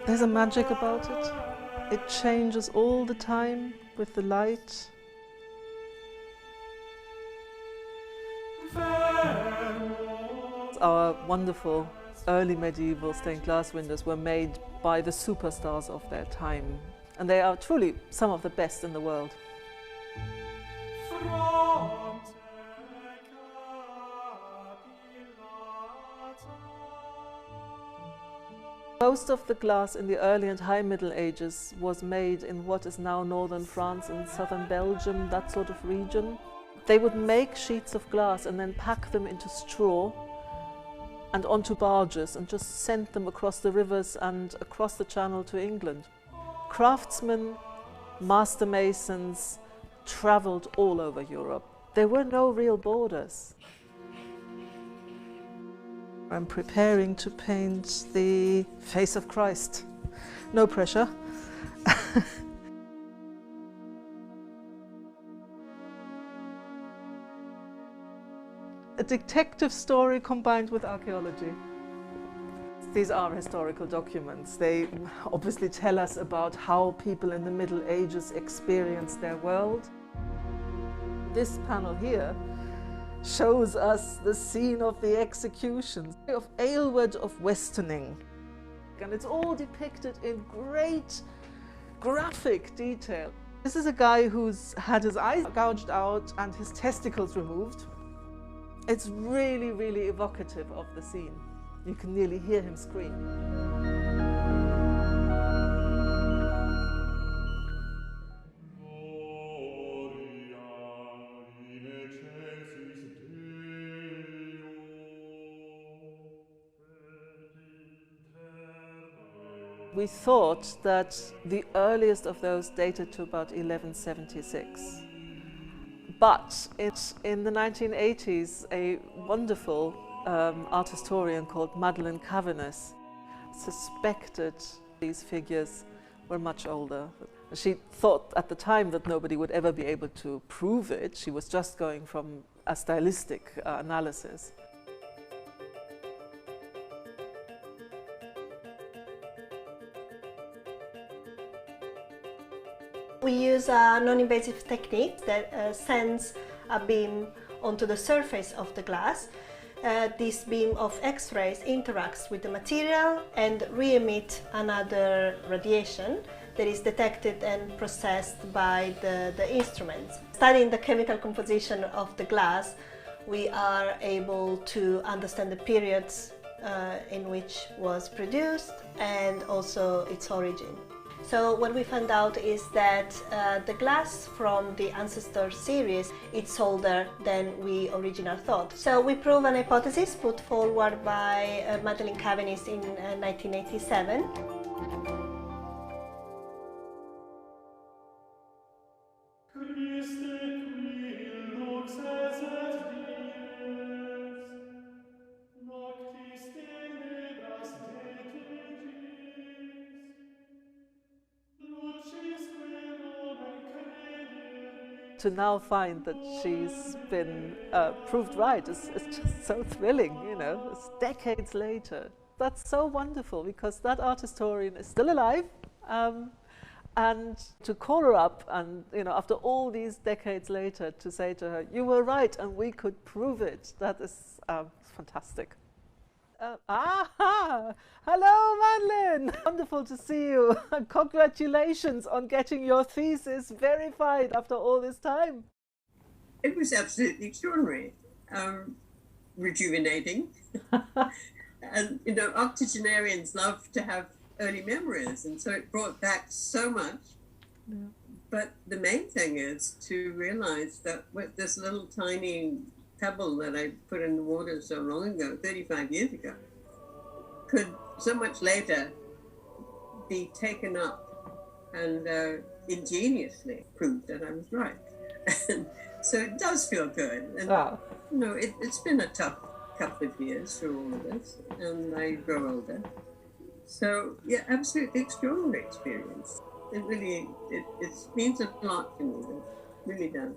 There's a magic about it. It changes all the time with the light. Our wonderful early medieval stained glass windows were made by the superstars of their time, and they are truly some of the best in the world. Most of the glass in the early and high Middle Ages was made in what is now northern France and southern Belgium, that sort of region. They would make sheets of glass and then pack them into straw and onto barges and just send them across the rivers and across the Channel to England. Craftsmen, master masons travelled all over Europe. There were no real borders. I'm preparing to paint the face of Christ. No pressure. A detective story combined with archaeology. These are historical documents. They obviously tell us about how people in the Middle Ages experienced their world. This panel here shows us the scene of the execution of Aylward of Westerning. And it's all depicted in great graphic detail. This is a guy who's had his eyes gouged out and his testicles removed. It's really, really evocative of the scene. You can nearly hear him scream. We thought that the earliest of those dated to about 1176. But in the 1980s, a wonderful art historian called Madeleine Caveness suspected these figures were much older. She thought at the time that nobody would ever be able to prove it. She was just going from a stylistic analysis. We use a non-invasive technique that sends a beam onto the surface of the glass. This beam of X-rays interacts with the material and re-emit another radiation that is detected and processed by the instruments. Studying the chemical composition of the glass, we are able to understand the periods in which was produced and also its origin. So what we found out is that the glass from the Ancestor series, it's older than we originally thought. So we proved an hypothesis put forward by Madeleine Caveness in 1987. To now find that she's been proved right is just so thrilling, you know, it's decades later. That's so wonderful because that art historian is still alive, and to call her up and, you know, after all these decades later to say to her, you were right and we could prove it, that is fantastic. Hello, Madeleine! Wonderful to see you. Congratulations on getting your thesis verified after all this time. It was absolutely extraordinary, rejuvenating. And, you know, octogenarians love to have early memories, and so it brought back so much. Yeah. But the main thing is to realize that with this little tiny pebble that I put in the water so long ago, 35 years ago, could so much later be taken up and ingeniously proved that I was right. And so it does feel good. And it's been a tough couple of years for all of us, and I grow older. So yeah, absolutely extraordinary experience. It really it means a lot to me. It really does.